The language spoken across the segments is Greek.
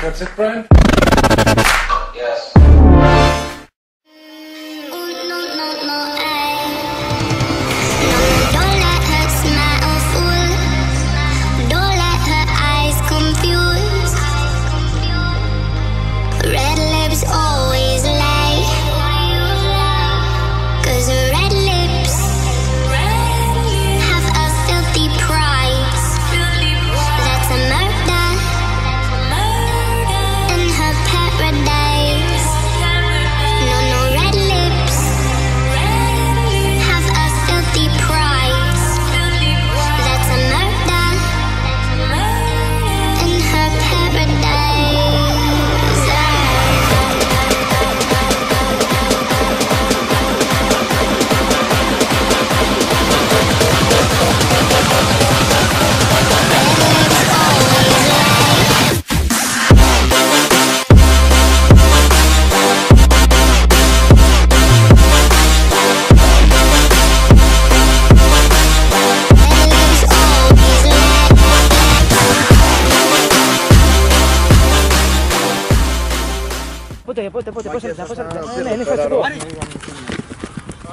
That's it, Brian? Yes. Πότε, ναι, είναι φασικό.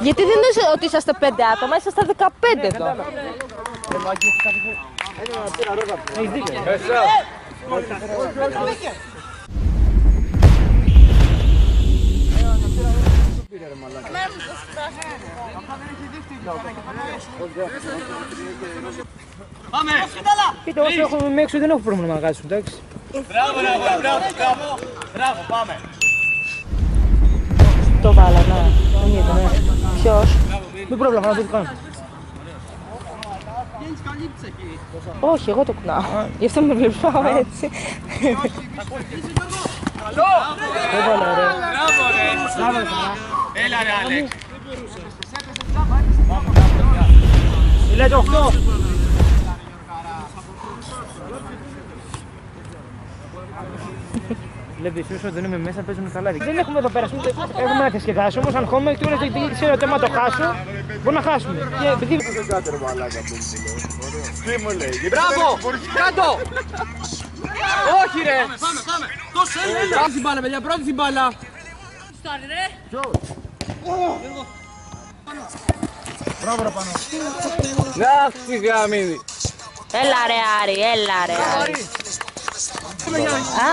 Γιατί δεν είναι ότι είσαστε 5 άτομα, είσαστε 15 εδώ. Έχεις δίκιο. Πάμε! Κοίτα, όσο έχουμε έξω δεν έχω πρόβλημα να μαγάζουν, εντάξει. Μπράβο, πάμε! Το βάλα, ναι. Δεν ήταν, Ποιος? Μην πρόβλημα, να το κάνω. Όχι, εγώ το κουνάω. Γι' αυτό με βλέπεις πάω έτσι. Μπράβο ρε! Έλα ρε Άλεξ! Λέτε 8. Βλέπεις, όσο δεν είμαι μέσα παίζουν καλά. Δεν έχουμε εδώ πέρα, έχουμε να διασκεδάσουμε, όμως αν χώμε και όλες ξέρω ότι άμα το χάσω, μπορεί να χάσουμε. Τι μου λέει? Μπράβο! Κάτω! Όχι ρε! Πάμε! Πρώτη την μπάλα, παιδιά, πρώτη την μπάλα! Στάρι ρε! Μπράβο ρε πάνω! Να στη γαμίδι! Έλα ρε Άρη, έλα ρε Άρη.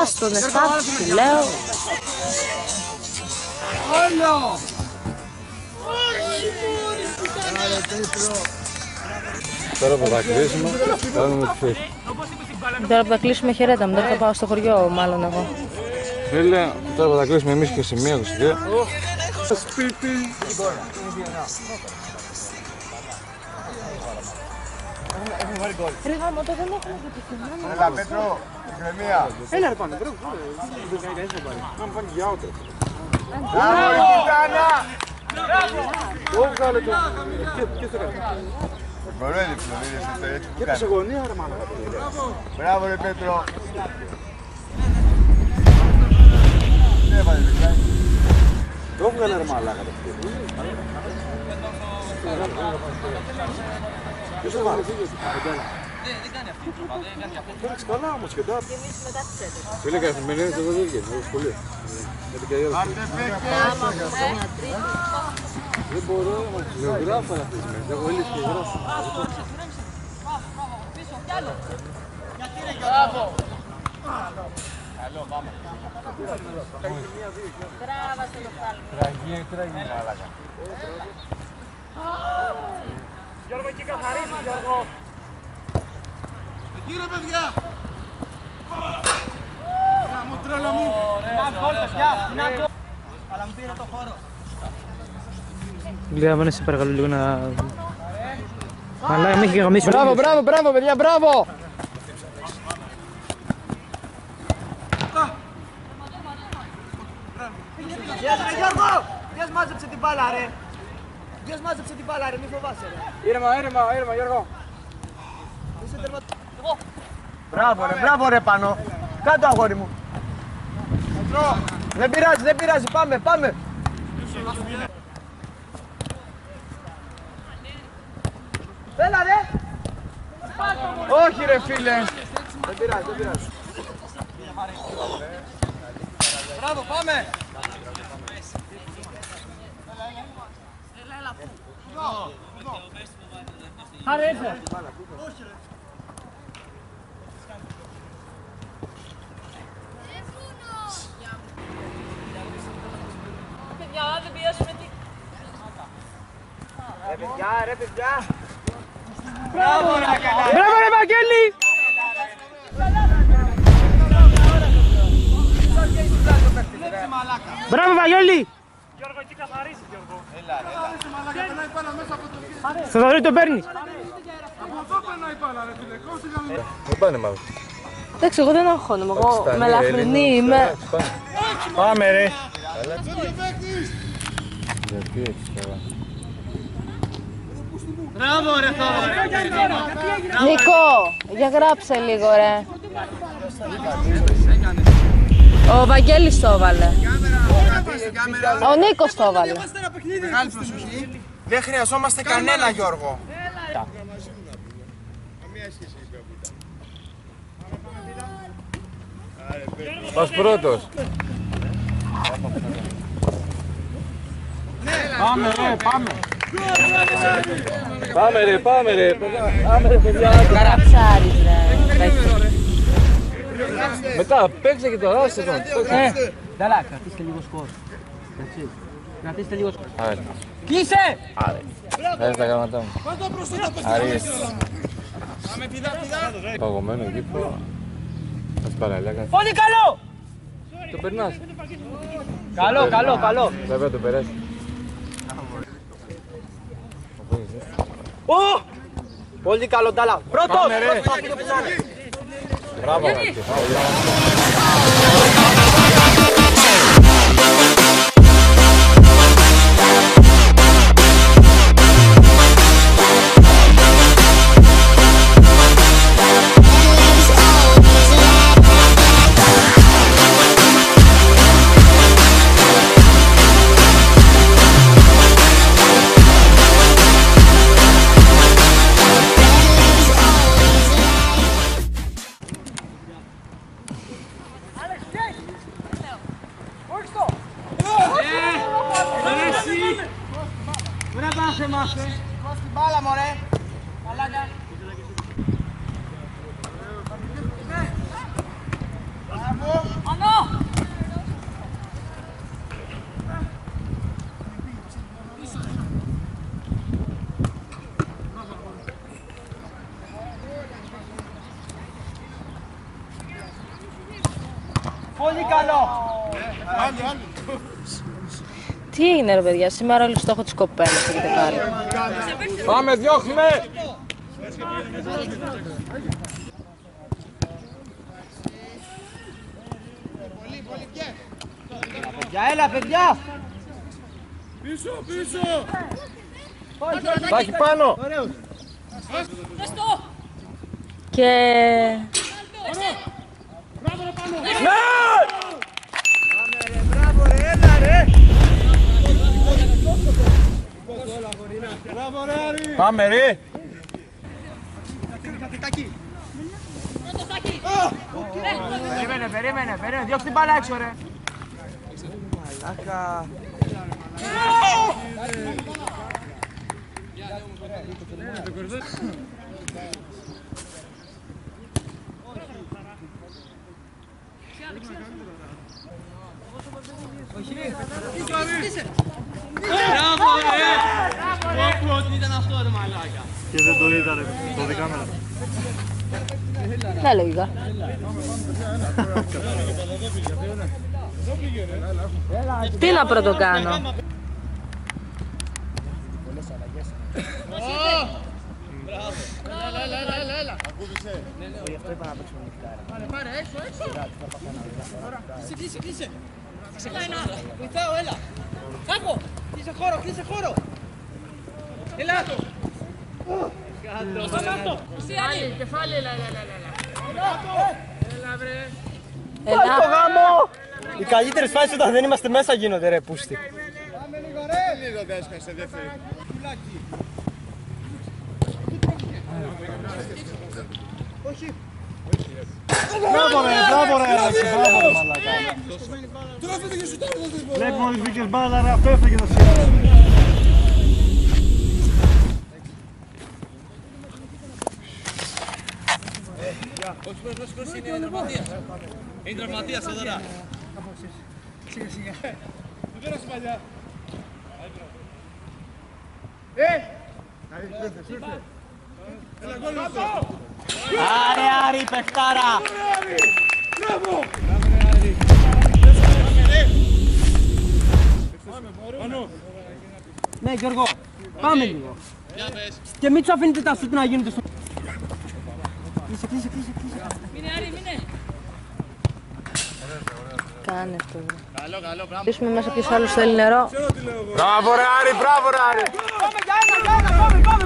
Άστον, εστάψη, λέω. Όλο! Τώρα που θα κλείσουμε, θα δούμε τι φύγει. Τώρα που θα κλείσουμε χαιρέτα μου, δεν θα πάω στο χωριό μάλλον εγώ. Φίλε, τώρα που θα κλείσουμε εμείς και σε 1:22. Σπίτι! Ρε γάμο, το δεν έχουμε επιτυχημένο. Έλα Πέτρο, ηρεμία. Έλα ρε πάνω, πρέπει να πάνε για ότες. Μπράβο ρε Κιτάνα. Όχι βγάλε το. Ποιος το κάνει? Μπορώ έδιπλο, είδες το έτσι που Και κάνει. σε γωνία ρε μάνα. Μπράβο ρε Πέτρο. Τι έβαλε ρε Κλάι. Το έβγαλε ρε μαλάκα το παιδί. Ποιος το βάλε? Φέρεξε καλά όμως και τώρα. Φίλε καθημερινές εδώ δεν βγαίνει, έχω σχολείο. Δεν μπορώ, με γράφω αυτές τις μέρες, έχω έλειες και γράφω. Μπράβο! Καλό, πάμε. Τράβασε το χάλι. Τραγή μαλάκα. Γιώργο, εκεί καθαρίζεις, Γιώργο. Εκεί ρε παιδιά. Να μου τρέλα μου. Να γκολ, παιδιά. Να γκολ. Αλλά μου πήρε το χώρο. Λίγα σε παρακαλώ λίγο να... Μαλάκα, με έχει γαμίσει. Μπράβο, παιδιά, μπράβο. Γεια σου, Γιώργο. Ποιος μάζεψε την μπάλα, ρε. Ποιος μάζεψε την μπάλα, ρε, μη φοβάσαι, ρε. Ήρεμα, Γιώργο. Είσαι τερματικός. Μπράβο ρε πάνω. Κάτω αγόρι μου. Δεν πειράζει, πάμε. Έλα ρε. Όχι ρε φίλε. Δεν πειράζει. Μπράβο, πάμε! Ρε παιδιά! Μπράβο ρε Βαγγέλη! Μπράβο Βαγγέλη! Γιώργο, εκεί καθαρίζεις, Γιώργο. Στο δωρή τον παίρνεις. Πού πάνε μάλλον. Εντάξει, εγώ δεν αγχώνομαι. Εγώ μελαχρινή είμαι. Πάμε ρε. Γιατί έτσι καλά. Μπράβο ρε Θόδωρα. Νίκο, για γράψε λίγο ρε. Ο Βαγγέλης το έβαλε. Ο Νίκος το έβαλε. Μεγάλη προσοχή. Δεν χρειαζόμαστε κανένα Γιώργο. Πας πρώτος. Πάμε ρε, πάμε. Πάμε ρε, πάμε ρε. Καραψάρης ρε. Μετά παίξε και το άσε τον. Νταλά, κρατήστε λίγο σκορ. Εντάξει. Κρατήστε λίγο σκορ. Άρε. Κλείσε! Άρε τα γραμματά μου. Αρίες. Παγωμένο γήπεδο. Ας παραλιά κάτι. Πολύ καλό! Το περνάς. Καλό, καλό, καλό. Βέβαια το περάσει. Πολύ καλό, Νταλά. Πρώτος! Μπράβο Μαρκή. Σηκώς την μπάλα μωρέ. Μαλάκα. Πολύ καλό. Τι έγινε ρε παιδιά, σήμερα όλοι στο έχω της κοπέλας έχετε πάρει. Πάμε, διώχνουμε! Για έλα παιδιά. Τάχει πάνω! Και... Μπράβο ρε, έλα ρε. Πάμε ρε! Περίμενε, διώξε την μπάλα έξω ρε. Μαλάκα. Μπράβο ρε! Πω, τι ήταν αυτό ρε μαλάκα. Και δεν το είδα ρε, το δει κάμερα. Ναι, λογικά. Τι να πρώτο κάνω. Κλείσε. Βοηθάω, έλα. Κάκο. Κλείσε χώρο. Έλα. Κεφάλι, έλα. Έλα, βρε. Έλα. Το γάμο! Οι καλύτερες φάσεις όταν δεν είμαστε μέσα γίνονται ρε πούστη. Πάμε λίγο ρε! Δεν είδατε έσκασε δεύτερη. Όχι. Μπράβο ρε μαλάκα. Βλέπει μόλις βγήκες μπάλα ρε, αυτό έφεγε το σύνολο. Όχι, είναι τραυματίας. Είναι τραυματίας εδώ τώρα. Σιγά σιγά. Του πέρασε παλιά. Άρε Άρη, παιχτάρα! Μπράβο! Ναι Γιώργο, πάμε λίγο. Και μην τους αφήνετε τα σούτ να γίνονται στο... Κλείσε. Μείνε Άρη, μείνε. Κάνε αυτό. Καλό, μπράβο. Κλείσουμε μέσα ποιος άλλος θέλει νερό. Μπράβο ρε Άρη, μπράβο ρε Άρη. Πάμε για ένα, πάμε!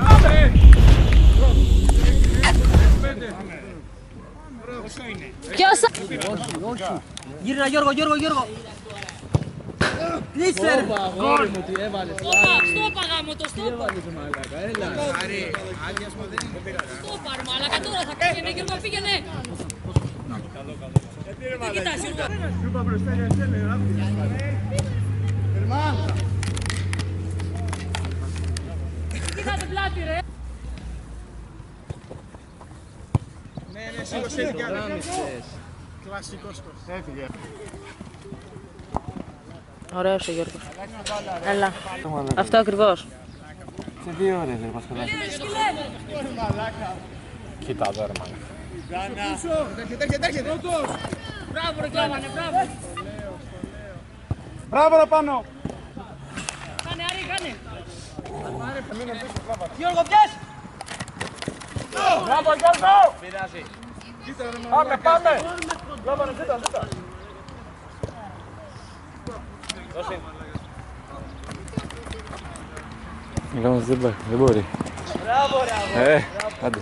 Ποιος θα... Γύρνα Γιώργο! Κλείσε ρε! Στόπα γάμο το, στόπα. Στόπα ρε μαλάκα, τώρα θα πήγαινε Γιώργο, πήγαινε. Δεν κοιτάς Γιώργο. Κοιτάτε πλάτη ρε. Ναι, σίγουρα κι άλλα. Κλασικός το. Έφυγε. Ωραίος ο Γιώργος. Έλα. Αυτό ακριβώς. Σε 2 ώρες ρε Πασχαλάκη. Κοίτα εδώ ρε μάνα. Έρχεται. Μπράβο ρε Κλάβανε, μπράβο. Μπράβο ρε πάνω. Κάνε Άρη, κάνε. Γιώργο, πιες! Μπράβο Γιώργο. Πάμε. Λάβανε, ζήτα. Γάμος δεν μπορεί. Μπράβο ρε! Άντε.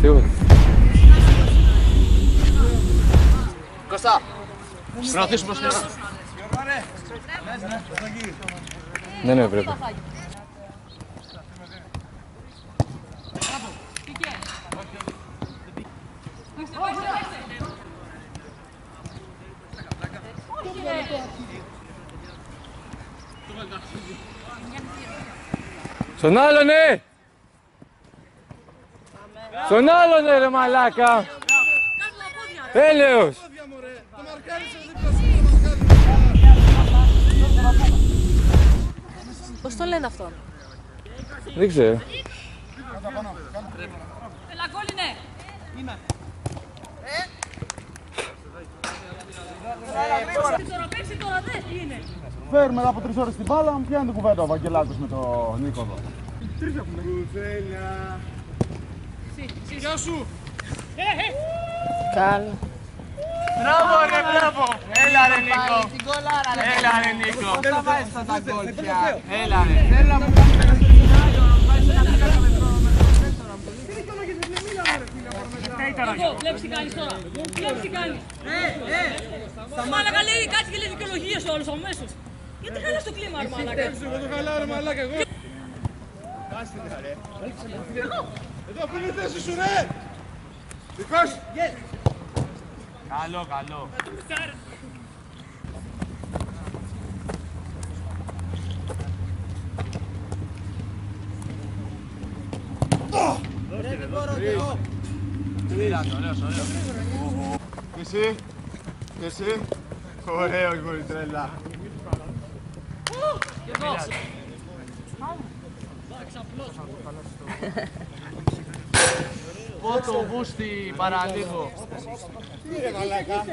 Τίποτα. Κωστά. Πρέπει να αφήσουμε προς την Ναι, πρέπει. Στον άλλον, ναι! Στον άλλον, ναι, ρε μαλάκα! Τέλειος! Πώς το λένε αυτόν? Δεν ξέρω. Έλα γκολ είναι. Παίξει τώρα, δε, τι είναι. Φέρουμε μετά από 3 ώρες την μπάλα, μου πιάνει την κουβέντα ο Βαγγελάκος με τον Νίκο εδώ. Τρεις έχουμε. Κουτσέλια. Γεια σου. Καλά. Μπράβο ρε, μπράβο! Έλα ρε Νίκο! Έλα ρε Νίκο! Πώς θα βάζεις αυτά τα γκολ πια? Έλα ρε! Θέλω να μου κάνεις ένα Γιώργο, βλέπεις τι κάνεις τώρα. Βλέπεις τι κάνεις. Μάλακα λέει κάτι και λέει δικαιολογίες όλους αμέσως. Γιατί χαλάς το κλίμα ρε μάλακα. Εγώ το χαλάω ρε μαλάκα εγώ. Εδώ που είναι η θέση σου ρε! Δικός! Καλό. Και εσύ. Ωραίος μόλι τρέλα. Πότο βούστη παραλίγο. Τι ρε μαλάκα.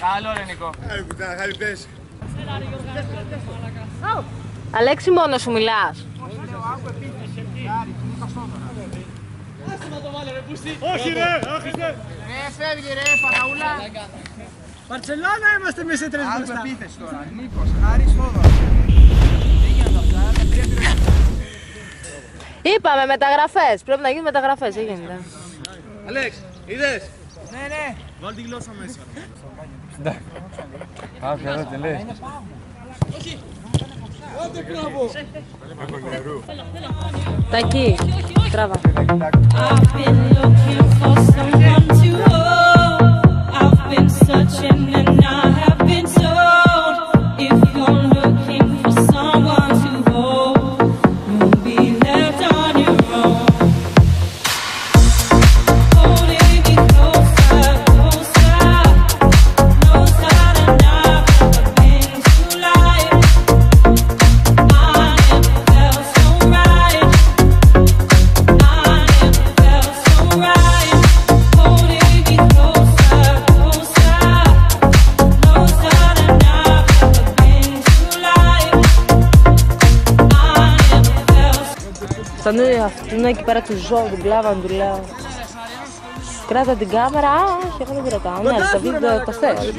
Καλό ρε Νικό. Χαριτές. Έλα ρε Γιώργο, Αλέξη, μόνος σου μιλάς? Όχι ρε, όχι ρε. Φεύγει ρε, Παναούλα. Μπαρτσελώνα είμαστε εμείς σε τρεις μπροστά. Άλλο επίθεση τώρα. Νίκος, Άρης, Θόδωρος. Είπαμε μεταγραφές. Πρέπει να γίνουν μεταγραφές. Έγινε. Αλέξ, είδες. Ναι. Βάλ τη γλώσσα μέσα. Κάποια εδώ τι λέει. Τάκη, τράβα. I've been looking for someone to hold. I've been searching and I have been told. If you're looking for someone to hold, you'll be left on your own. Holding me closer, closer, closer than I've ever been to life. I never felt so right. I never felt so right. Holding me closer, closer, closer than I've ever been to life. I never felt. Σαν αυτήν εκεί πέρα του ζώου, την κλάβα του λέω. Κράτα την κάμερα, όχι, εγώ δεν κρατάω. Ναι, το βίντεο το θες.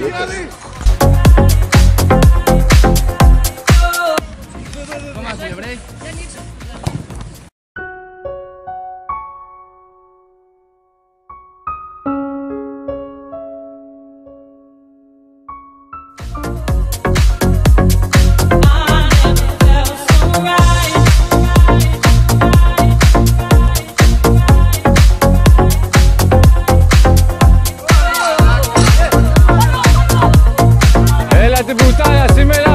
Έλα την πουτάνα σήμερα.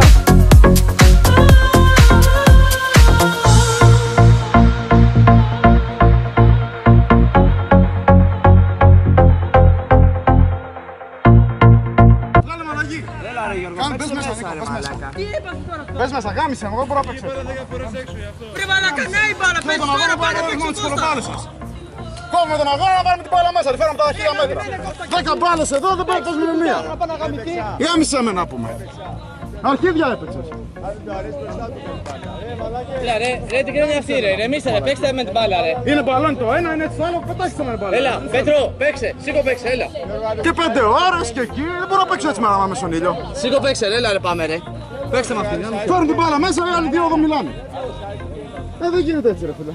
Βγάλε μαλακή. Κάνε, πες μέσα, Νίκο, πες μέσα. Πες μέσα, γάμισε, εγώ μπορώ να παίξω. Ρε μαλάκα, ναι η μπάλα, πες τώρα πάρε παίξω Κώστα. Κόβουμε τον αγώνα να πάρουμε την μπάλα μέσα, τη φέραμε τα 1000 μέτρα. 10 μπάλες εδώ, δεν πρέπει να παίζουμε με μία. Γάμισε με να πούμε. Αρχίδια έπαιξες. Ρε, τι κάνει αυτή ρε, ρεμίστε ρε, παίξτε με την μπάλα ρε. Είναι μπαλόνι το ένα, είναι έτσι το άλλο, πετάξτε με την μπάλα. Έλα, Πέτρο, παίξε, σήκω παίξε, έλα. Και 5 ώρες και εκεί, δεν μπορώ να παίξω έτσι με στον ήλιο. Σήκω παίξε, έλα ρε, πάμε ρε. Παίξτε με αυτήν. Φέρνουν την μπάλα μέσα, οι άλλοι δύο εδώ μιλάνε. Δεν γίνεται έτσι ρε φίλε.